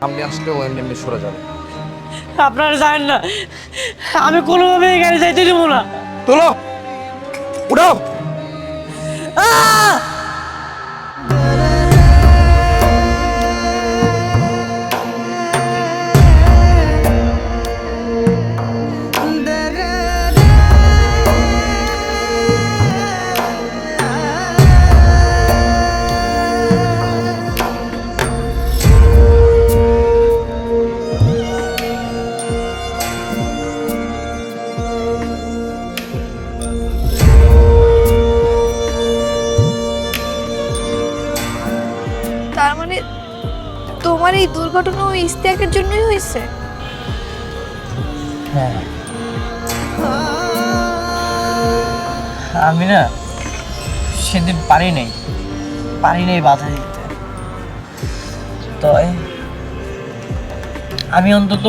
আপনি আসলে ও এমনি এমনি সরে যাবে। আপনারা জানেন না আমি কোনোভাবে এই গাড়ি যাইতে দেবো না। তোলো, উঠাও। আহ! তার মানে তোমার এই দুর্ঘটনা ওই ইস্তেকের জন্যই হয়েছে? হ্যাঁ, আমি না সেদিন পারি নাই বাধা দিতে। তো আমি অন্তত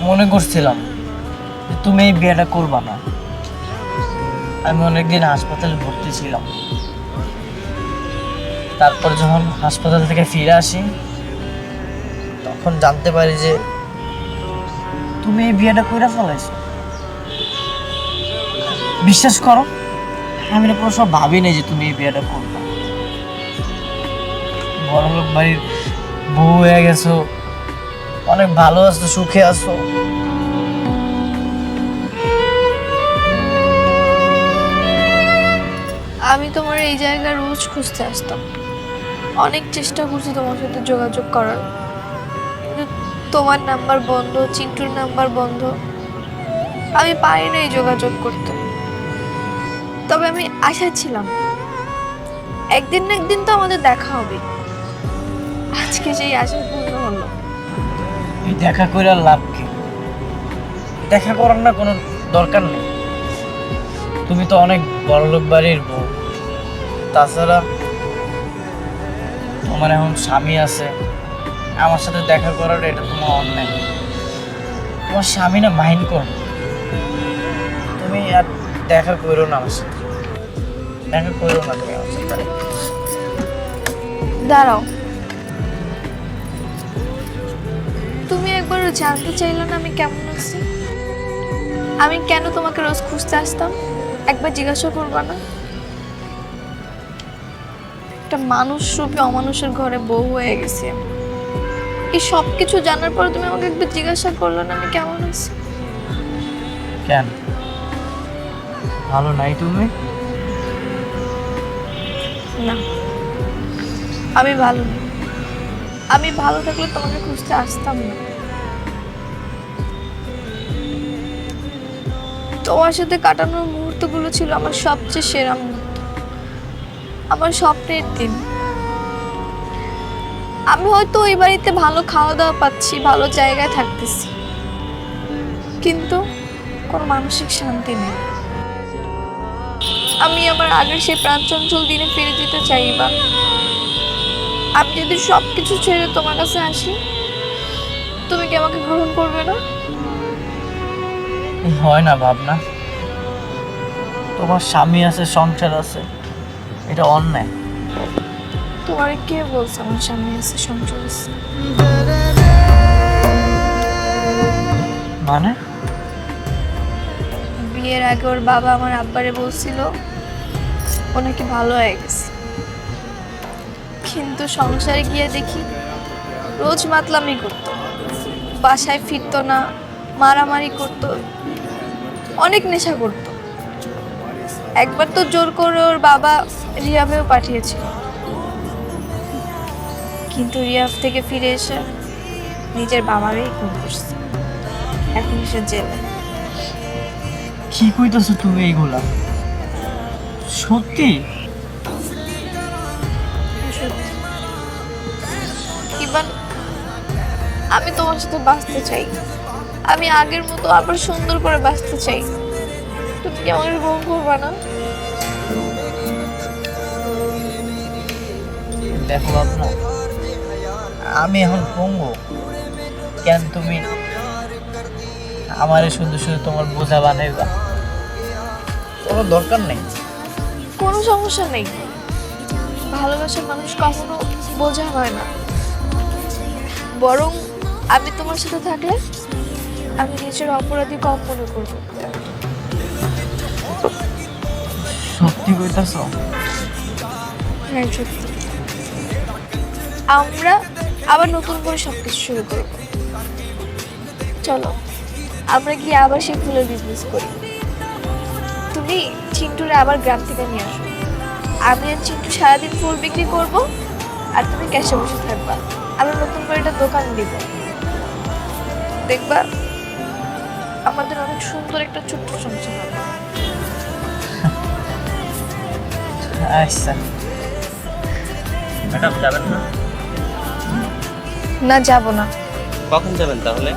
মনে করছিলাম যে তুমি এই বিয়েটা করবা না। আমি অনেকদিন হাসপাতালে ভর্তি ছিলাম। তারপর যখন হাসপাতাল থেকে ফিরে আসি তখন জানতে পারি যে তুমি এই বিয়েটা কইরা ফেলাইছো। বিশ্বাস করো, আমি না কোনো সব ভাবি নাই যে তুমি এই বিয়েটা করবে। বড়লোক বাড়ির বউ হয়ে গেছো, অনেক ভালো আছো, সুখে আছো। আমি তোমার এই জায়গায় রোজ খুঁজতে আসতাম, অনেক চেষ্টা করছি তোমার সাথে যোগাযোগ করার, কিন্তু তোমার নাম্বার বন্ধ, চিন্টুর নাম্বার বন্ধ। আমি পারি না এই যোগাযোগ করতে। তবে আমি আশা ছিলাম একদিন না একদিন তো আমাদের দেখা হবে। আজকে সেই আশা পূর্ণ হলো। এই দেখা করে আর লাভ কি? দেখা করার না কোনো দরকার নেই। তুমি তো অনেক বড়লোক বাড়ির বউ। তাছাড়া তোমার এখন স্বামী আছে, আমার সাথে দেখা করার এটা তোমার অন্যায়। তোমার স্বামী না মাইন্ড করো, তুমি আর দেখা করো না আমার সাথে, দেখা করো না তুমি আমার সাথে। দাঁড়াও, তুমি একবার জানতে চাইলে না আমি কেমন আছি? আমি কেন তোমাকে রোজ খুঁজতে আসতাম একবার জিজ্ঞাসা করবা না? একটা মানুষ রূপে অমানুষের ঘরে বউ হয়ে গেছি আমি। এই সব কিছু জানার পরে তুমি আমাকে একবার জিজ্ঞাসা করলে না আমি কেমন আছি? কেন ভালো নাই তুমি? না, আমি ভালো না। আমি ভালো থাকলে তোমাকে খুঁজতে আসতাম না। তোমার সাথে কাটানোর মুহূর্তগুলো ছিল আমার সবচেয়ে সেরা মুহূর্ত, আমার স্বপ্নের দিন। আমি হয়তো ওই বাড়িতে ভালো খাওয়া দাওয়া পাচ্ছি, ভালো জায়গায় থাকতেছি, কিন্তু কোনো মানসিক শান্তি নেই। আমি আমার আগের সেই প্রাণচঞ্চল দিনে ফিরে যেতে চাই বা আমি যদি সবকিছু ছেড়ে তোমার কাছে আসি, তুমি কি আমাকে গ্রহণ করবে না? হয় না ভাবনা, তোমার স্বামী আছে, সংসার আছে, এটা অন্যায়। তোমার কে বলছে আমার স্বামী আছে, সংসার আছে? মানে বিয়ের আগে ওর বাবা আমার আব্বারে বলছিল ও নাকি ভালো হয়ে গেছে, কিন্তু সংসারে গিয়ে দেখি রোজ মাতলামি করতো, বাসায় ফিরতো না, মারামারি করতো, অনেক নেশা করতো। একবার তো জোর করে ওর বাবা রিয়াবেও পাঠিয়েছিল, কিন্তু রিয়াব থেকে ফিরে এসে নিজের বাবারই খুন করছে। এখন সে জেলে। কি কইতেছো তুমি এইগুলা? সত্যি? ইবান, আমি তোমার সাথে বাঁচতে চাই। আমি আগের মতো আবার সুন্দর করে বাঁচতে চাই। তুমি কি আমাকে গ্রহণ করবা না? দেখো ভাবনা, আমি এখন পঙ্গু। কেন তুমি আমারে শুধু শুধু তোমার বোঝা বানাইবা? কোনো দরকার নেই। কোনো সমস্যা নেই, ভালোবাসার মানুষ কখনো বোঝা হয় না, বরং আমি তোমার সাথে থাকলে আমি নিজের অপরাধী কম মনে করবো। সত্যি কইতাছ? হ্যাঁ সত্যি। আমরা আবার নতুন করে সবকিছু শুরু করবো। চলো আমরা গিয়ে আবার সেই ফুলের বিজনেস করি। তুমি চিন্টুরে আবার গ্রাম থেকে নিয়ে আসো। আমি আর চিন্টু সারাদিন ফুল বিক্রি করব, আর তুমি ক্যাশে বসে থাকবা। আমরা নতুন করে একটা দোকান দিব, দেখবা আমাদের অনেক সুন্দর একটা ছোট্ট সংসার হবে। আচ্ছা ম্যাডাম, যাবেন না? না যাব না, কখন যাবেন তাহলে?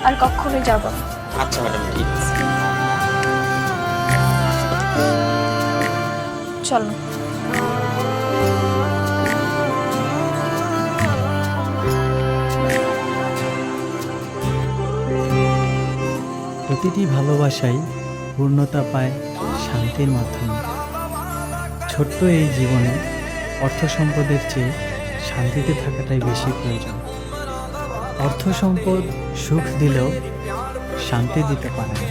আর কখনোই যাব না। আচ্ছা ম্যাডাম, ঠিক আছে। চলো। প্রতিটি ভালোবাসাই পূর্ণতা পায় শান্তির মাধ্যমে। ছোট্ট এই জীবনে অর্থ সম্পদের চেয়ে শান্তিতে থাকাটাই বেশি প্রয়োজন। অর্থ সম্পদ সুখ দিলেও শান্তি দিতে পারে না।